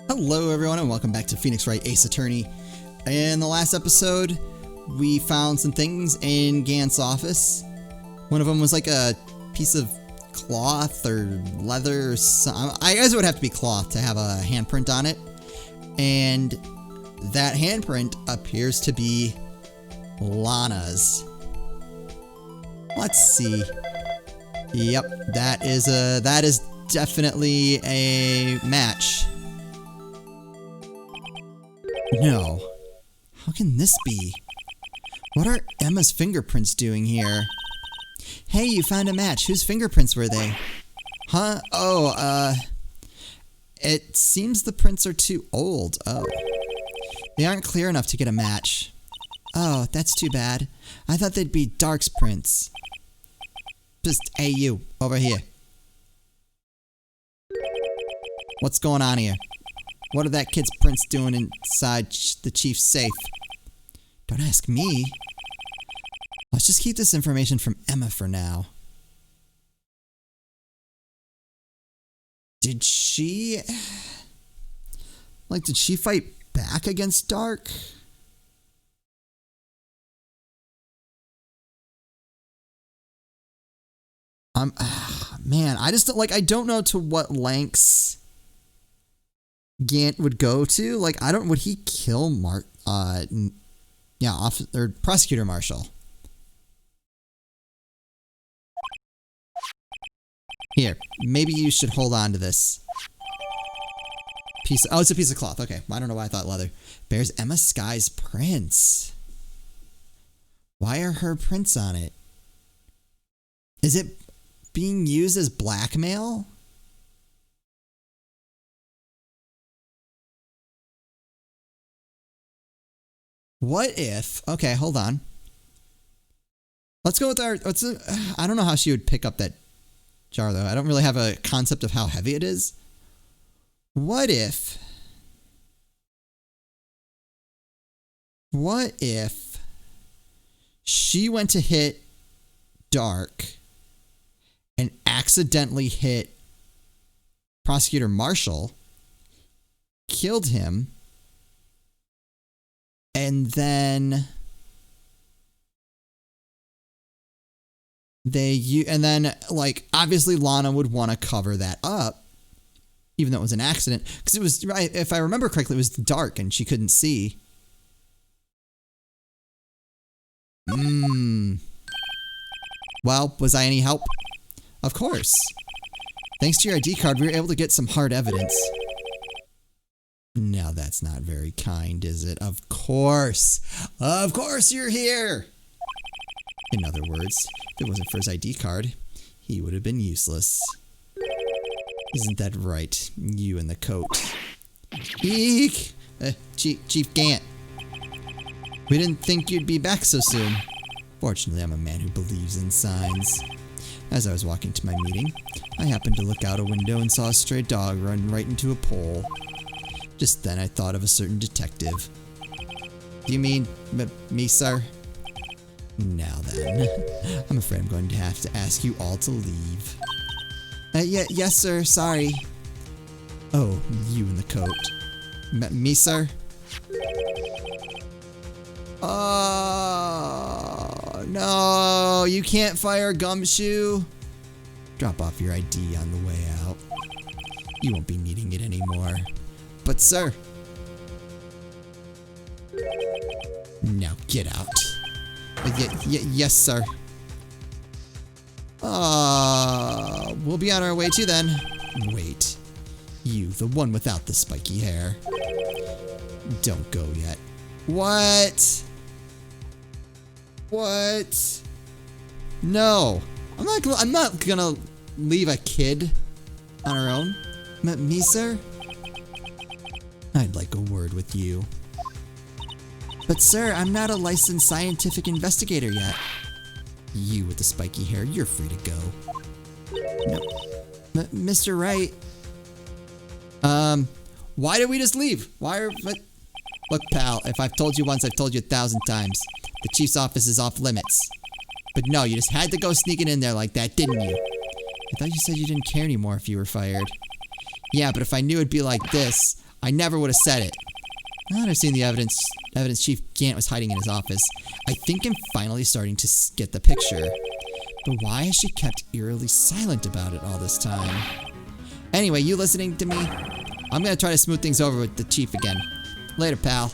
Hello everyone and welcome back to Phoenix Wright Ace Attorney. In the last episode, we found some things in Gant's office. One of them was like a piece of cloth or leather or something. I guess it would have to be cloth to have a handprint on it. And that handprint appears to be Lana's. Let's see. Yep, that is definitely a match. No. How can this be? What are Emma's fingerprints doing here? Hey, you found a match. Whose fingerprints were they? Huh? Oh, it seems the prints are too old. Oh. They aren't clear enough to get a match. Oh, that's too bad. I thought they'd be Dark's prints. Just, hey you, over here. What's going on here? What are that kid's prints doing inside the chief's safe? Don't ask me. Let's just keep this information from Emma for now. Did she fight back against Dark? Man, I just don't, I don't know to what lengths Gant would go to. Would he kill Prosecutor Marshall? Here, maybe you should hold on to this piece. Oh, it's a piece of cloth. Okay, I don't know why I thought leather. Bears Emma Sky's prints. Why are her prints on it? Is it being used as blackmail? What if... Okay, hold on. Let's go with our... I don't know how she would pick up that jar, though. I don't really have a concept of how heavy it is. What if... she went to hit Dark and accidentally hit Prosecutor Marshall, killed him, and then obviously Lana would want to cover that up, even though it was an accident, because it was, right, if I remember correctly, it was dark and she couldn't see. Well, was I any help? Of course. Thanks to your ID card, we were able to get some hard evidence. Now that's not very kind, is it? Of course you're here! In other words, if it wasn't for his ID card, he would have been useless. Isn't that right, you in the coat? Eek! Chief Gant. We didn't think you'd be back so soon. Fortunately, I'm a man who believes in signs. As I was walking to my meeting, I happened to look out a window and saw a stray dog run right into a pole. Just then I thought of a certain detective. Do you mean me, sir? Now then, I'm afraid I'm going to have to ask you all to leave. Yes, sir, sorry. Oh, you in the coat. Me, sir? Oh, no, you can't fire Gumshoe. Drop off your ID on the way out. You won't be needing it anymore. But sir. Now get out. Yes, sir. We'll be on our way too then. Wait. You, the one without the spiky hair. Don't go yet. What? What? No. I'm not gonna leave a kid on her own. Me, sir? I'd like a word with you. But sir, I'm not a licensed scientific investigator yet. You with the spiky hair, you're free to go. No. Mr. Wright. Why did we just leave? Look, pal, if I've told you once, I've told you 1,000 times. The chief's office is off limits. But no, you just had to go sneaking in there like that, didn't you? I thought you said you didn't care anymore if you were fired. Yeah, but if I knew it'd be like this, I never would have said it. Now that I've seen the evidence Chief Gant was hiding in his office, I think I'm finally starting to get the picture. But why has she kept eerily silent about it all this time? Anyway, you listening to me? I'm gonna try to smooth things over with the chief again. Later, pal.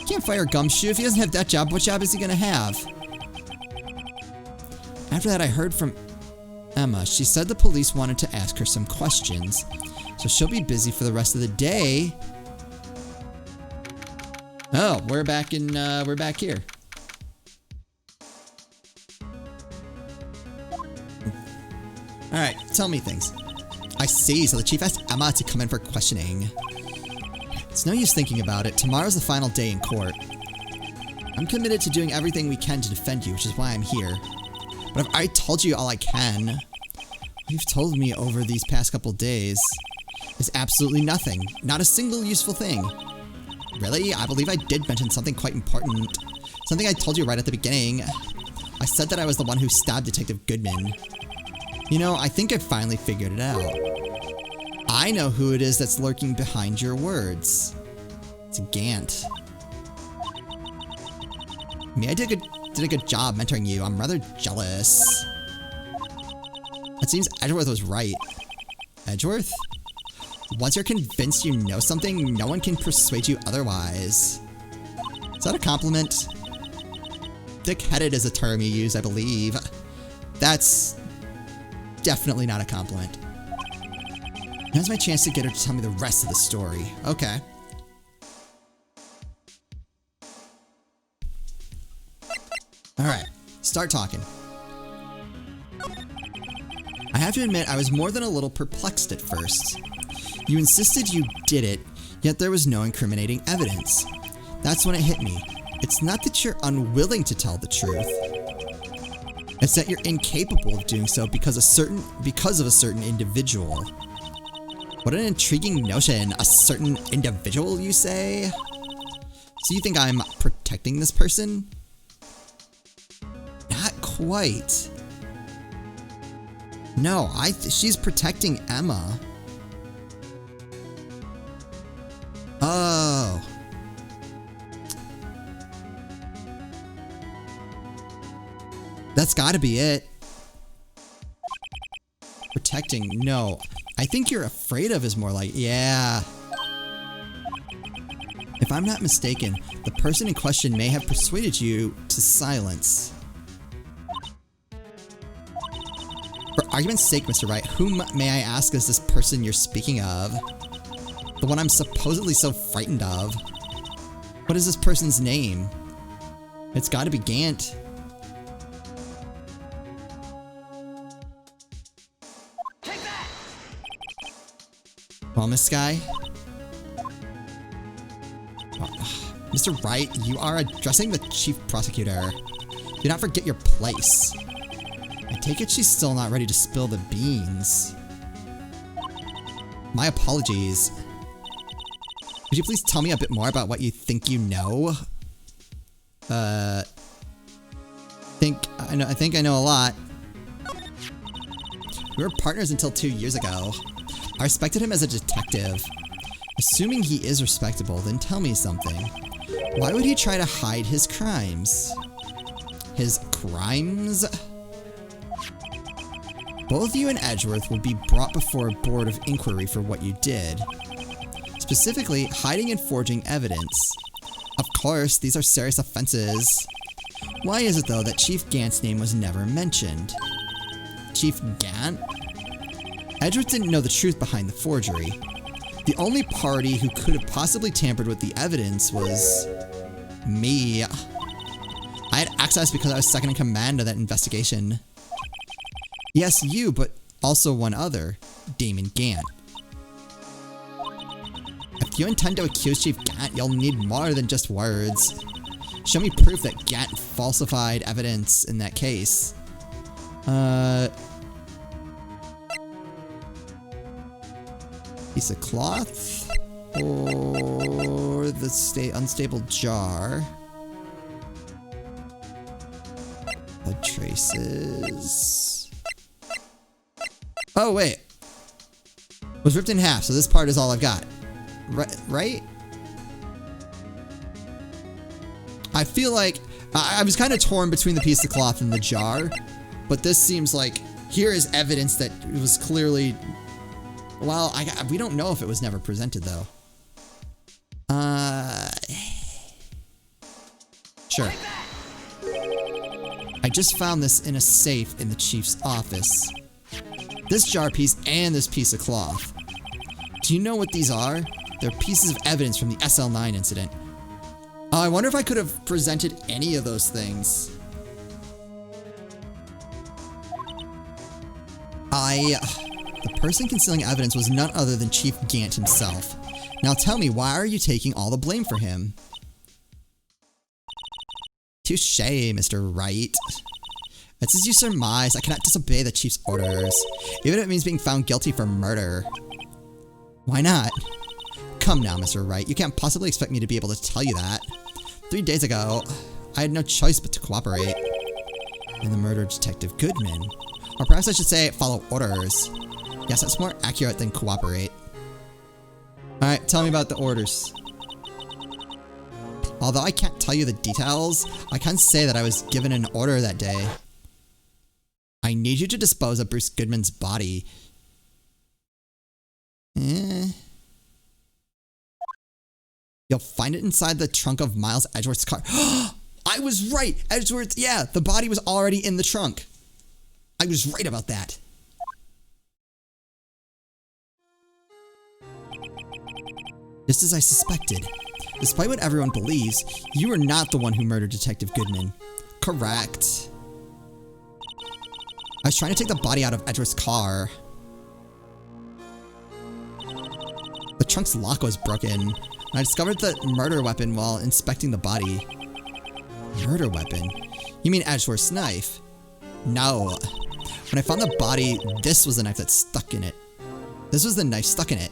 Can't fire Gumshoe. If he doesn't have that job, what job is he gonna have? After that, I heard from Emma. She said the police wanted to ask her some questions, so she'll be busy for the rest of the day. Oh, we're back here. Alright, tell me things. I see, so the chief asked Emma to come in for questioning. It's no use thinking about it. Tomorrow's the final day in court. I'm committed to doing everything we can to defend you, which is why I'm here. But I've already told you all I can. What you've told me over these past couple days is absolutely nothing. Not a single useful thing. Really? I believe I did mention something quite important. Something I told you right at the beginning. I said that I was the one who stabbed Detective Goodman. You know, I think I finally figured it out. I know who it is that's lurking behind your words. It's Gant. I mean, I did a good job mentoring you. I'm rather jealous. It seems Edgeworth was right. Edgeworth? Once you're convinced you know something, no one can persuade you otherwise. Is that a compliment? Thick-headed is a term you use, I believe. That's definitely not a compliment. Now's my chance to get her to tell me the rest of the story. Okay. Alright, start talking. I have to admit, I was more than a little perplexed at first. You insisted you did it, yet there was no incriminating evidence. That's when it hit me. It's not that you're unwilling to tell the truth. It's that you're incapable of doing so because of a certain individual. What an intriguing notion. A certain individual, you say? So you think I'm protecting this person? Not quite. No, she's protecting Emma. Oh. That's gotta be it. Protecting, no. I think you're afraid of is more like, yeah. If I'm not mistaken, the person in question may have persuaded you to silence. For argument's sake, Mr. Wright, whom, may I ask, is this person you're speaking of? The one I'm supposedly so frightened of? What is this person's name? It's gotta be Gant. Well, Miss Sky? Mr. Wright, you are addressing the chief prosecutor. Do not forget your place. I take it she's still not ready to spill the beans. My apologies. Could you please tell me a bit more about what you think you know? I think I know a lot. We were partners until 2 years ago. I respected him as a detective. Assuming he is respectable, then tell me something. Why would he try to hide his crimes? His crimes? Both you and Edgeworth will be brought before a board of inquiry for what you did. Specifically, hiding and forging evidence. Of course, these are serious offenses. Why is it, though, that Chief Gant's name was never mentioned? Chief Gant? Edgeworth didn't know the truth behind the forgery. The only party who could have possibly tampered with the evidence was me. I had access because I was second in command of that investigation. Yes, you, but also one other, Damon Gant. If you intend to accuse Chief Gant, you'll need more than just words. Show me proof that Gant falsified evidence in that case. Piece of cloth, or the unstable jar. Blood traces. Oh wait. Was ripped in half, so this part is all I've got. Right? I feel like I was kind of torn between the piece of cloth and the jar, but this seems like here is evidence that it was clearly. Well, we don't know if it was never presented though. Sure. I just found this in a safe in the chief's office. This jar piece and this piece of cloth. Do you know what these are? They're pieces of evidence from the SL9 incident. Oh, I wonder if I could have presented any of those things. The person concealing evidence was none other than Chief Gant himself. Now tell me, why are you taking all the blame for him? Touché, Mr. Wright. It's as you surmise, I cannot disobey the chief's orders, even if it means being found guilty for murder. Why not? Come now, Mr. Wright, you can't possibly expect me to be able to tell you that. 3 days ago, I had no choice but to cooperate. And the murder of Detective Goodman. Or perhaps I should say, follow orders. Yes, that's more accurate than cooperate. Alright, tell me about the orders. Although I can't tell you the details, I can say that I was given an order that day. I need you to dispose of Bruce Goodman's body. You'll find it inside the trunk of Miles Edgeworth's car. I was right! Edgeworth, yeah, the body was already in the trunk. I was right about that. Just as I suspected. Despite what everyone believes, you are not the one who murdered Detective Goodman. Correct. I was trying to take the body out of Edgeworth's car. The trunk's lock was broken, and I discovered the murder weapon while inspecting the body. Murder weapon? You mean Edgeworth's knife? No. When I found the body, this was the knife that stuck in it. This was the knife stuck in it.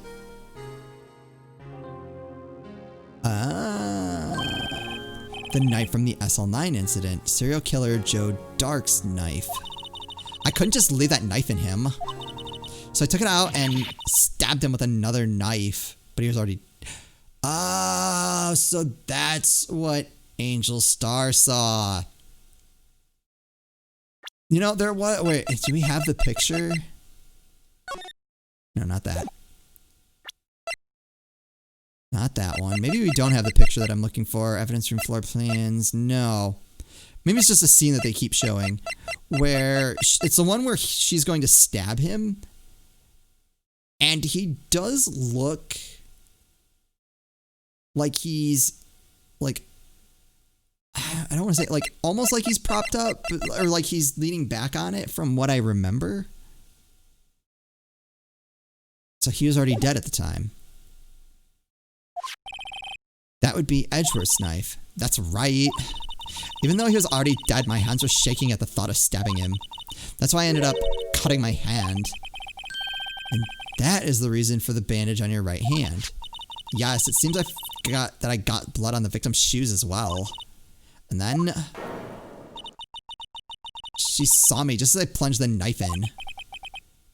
The knife from the SL9 incident. Serial killer Joe Dark's knife. I couldn't just leave that knife in him. So I took it out and stabbed him with another knife. But he was already... Oh, so that's what Angel Star saw. You know, there was... Wait, do we have the picture? No, not that. Not that one. Maybe we don't have the picture that I'm looking for. Evidence from floor plans. No. Maybe it's just a scene that they keep showing. Where... It's the one where she's going to stab him. And he does look... like he's... Like... I don't want to say... Like, almost like he's propped up. Or like he's leaning back on it from what I remember. So he was already dead at the time. That would be Edgeworth's knife. That's right. Even though he was already dead, my hands were shaking at the thought of stabbing him. That's why I ended up cutting my hand. And that is the reason for the bandage on your right hand. Yes, it seems I got blood on the victim's shoes as well. And then... she saw me just as I plunged the knife in.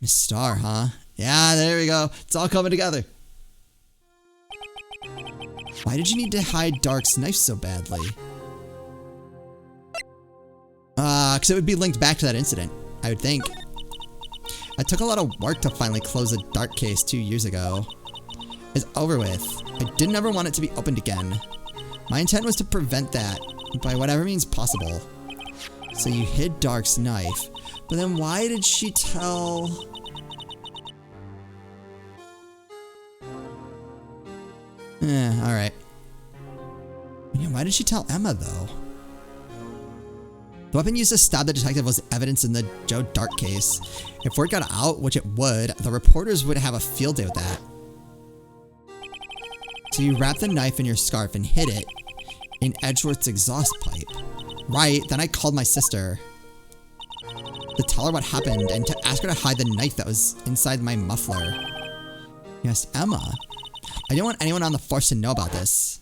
Miss Star, huh? Yeah, there we go. It's all coming together. Why did you need to hide Dark's knife so badly? Because it would be linked back to that incident, I would think. I took a lot of work to finally close the Dark case 2 years ago. It's over with. I didn't ever want it to be opened again. My intent was to prevent that, by whatever means possible. So you hid Dark's knife, but then why did she tell... alright. Yeah, why did she tell Emma, though? The weapon used to stab the detective was evidence in the Joe Dark case. If word got out, which it would, the reporters would have a field day with that. So you wrapped the knife in your scarf and hid it in Edgeworth's exhaust pipe. Right, then I called my sister to tell her what happened and to ask her to hide the knife that was inside my muffler. Yes, Emma. I didn't want anyone on the force to know about this.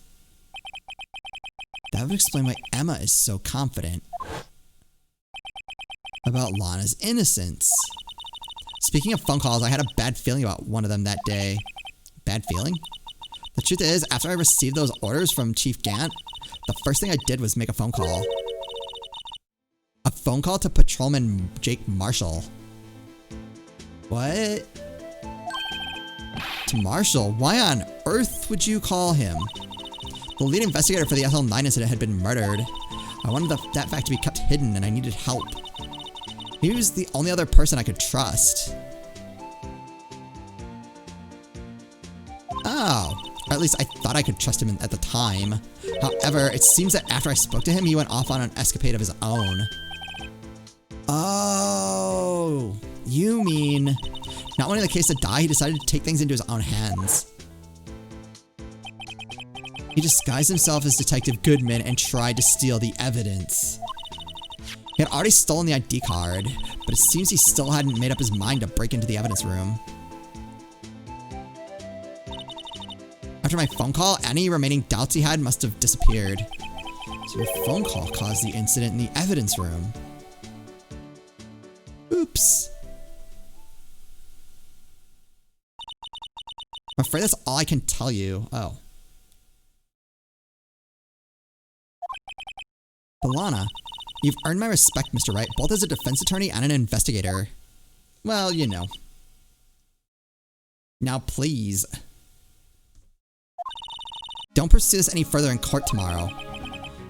That would explain why Emma is so confident about Lana's innocence. Speaking of phone calls, I had a bad feeling about one of them that day. Bad feeling? The truth is, after I received those orders from Chief Gant, the first thing I did was make a phone call. A phone call to Patrolman Jake Marshall. What? To Marshall? Why on earth would you call him? The lead investigator for the SL9 incident had been murdered. I wanted that fact to be kept hidden, and I needed help. He was the only other person I could trust. Oh. Or at least I thought I could trust him at the time. However, it seems that after I spoke to him, he went off on an escapade of his own. Oh. You mean... Not wanting the case to die, he decided to take things into his own hands. He disguised himself as Detective Goodman and tried to steal the evidence. He had already stolen the ID card, but it seems he still hadn't made up his mind to break into the evidence room. After my phone call, any remaining doubts he had must have disappeared. So your phone call caused the incident in the evidence room. Oops. I'm afraid that's all I can tell you. Oh. Balana, you've earned my respect, Mr. Wright, both as a defense attorney and an investigator. Well, you know. Now, please. Don't pursue this any further in court tomorrow.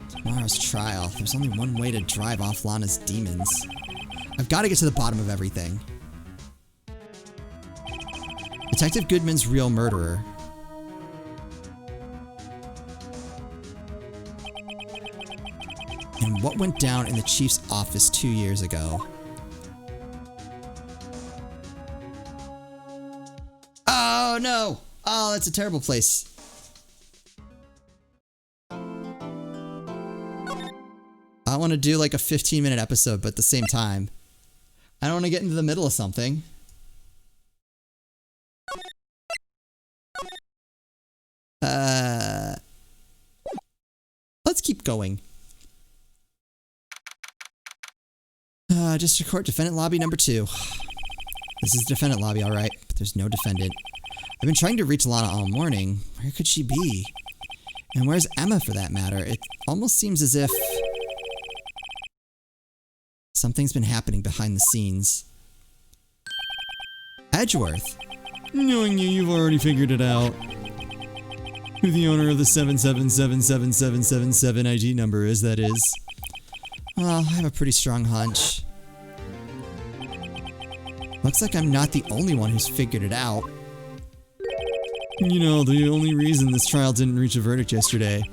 Tomorrow's trial. There's only one way to drive off Lana's demons. I've got to get to the bottom of everything. Detective Goodman's real murderer. And what went down in the chief's office 2 years ago. Oh no! Oh, that's a terrible place. I want to do like a 15-minute episode, but at the same time, I don't want to get into the middle of something. Let's keep going. District Court Defendant Lobby number 2. This is Defendant Lobby, alright, but there's no defendant. I've been trying to reach Lana all morning. Where could she be? And where's Emma for that matter? It almost seems as if something's been happening behind the scenes. Edgeworth. Knowing you, you've already figured it out. Who the owner of the 7777777 ID number is, that is. Well, I have a pretty strong hunch. Looks like I'm not the only one who's figured it out. You know, the only reason this trial didn't reach a verdict yesterday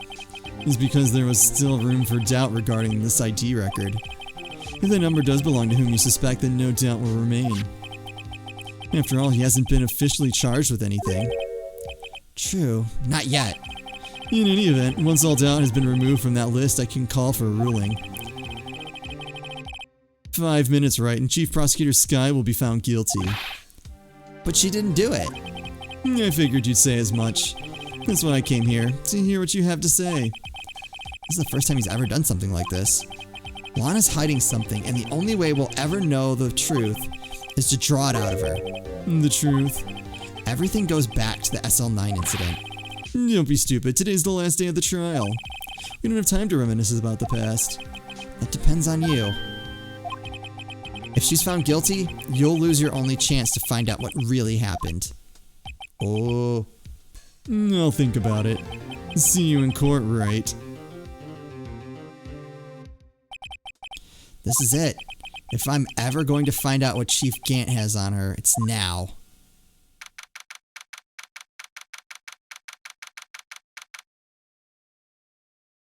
is because there was still room for doubt regarding this ID record. If the number does belong to whom you suspect, then no doubt will remain. After all, he hasn't been officially charged with anything. True. Not yet. In any event, once all doubt has been removed from that list, I can call for a ruling. 5 minutes, right, and Chief Prosecutor Skye will be found guilty. But she didn't do it. I figured you'd say as much. That's why I came here, to hear what you have to say. This is the first time he's ever done something like this. Lana's hiding something, and the only way we'll ever know the truth is to draw it out of her. The truth? Everything goes back to the SL9 incident. Don't be stupid. Today's the last day of the trial. We don't have time to reminisce about the past. That depends on you. If she's found guilty, you'll lose your only chance to find out what really happened. Oh. I'll think about it. See you in court, Wright. This is it. If I'm ever going to find out what Chief Gant has on her, it's now.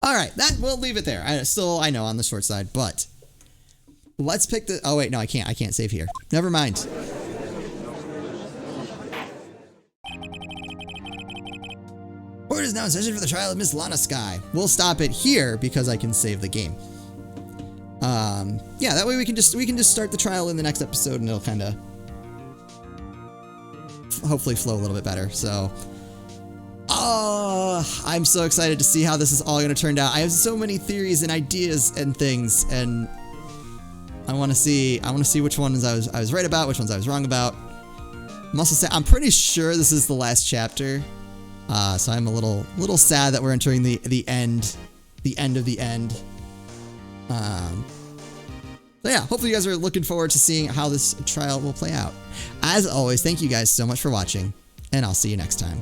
Alright, we'll leave it there. I know, on the short side, but let's pick the... Oh wait, no, I can't save here. Never mind. Court is now in session for the trial of Miss Lana Skye. We'll stop it here because I can save the game. Yeah, that way we can just start the trial in the next episode and it'll kind of hopefully flow a little bit better. So, I'm so excited to see how this is all going to turn out. I have so many theories and ideas and things, and I want to see which ones I was right about, which ones I was wrong about. I'm also I'm pretty sure this is the last chapter. So I'm a little sad that we're entering the end of the end. So yeah, hopefully you guys are looking forward to seeing how this trial will play out. As always, thank you guys so much for watching, and I'll see you next time.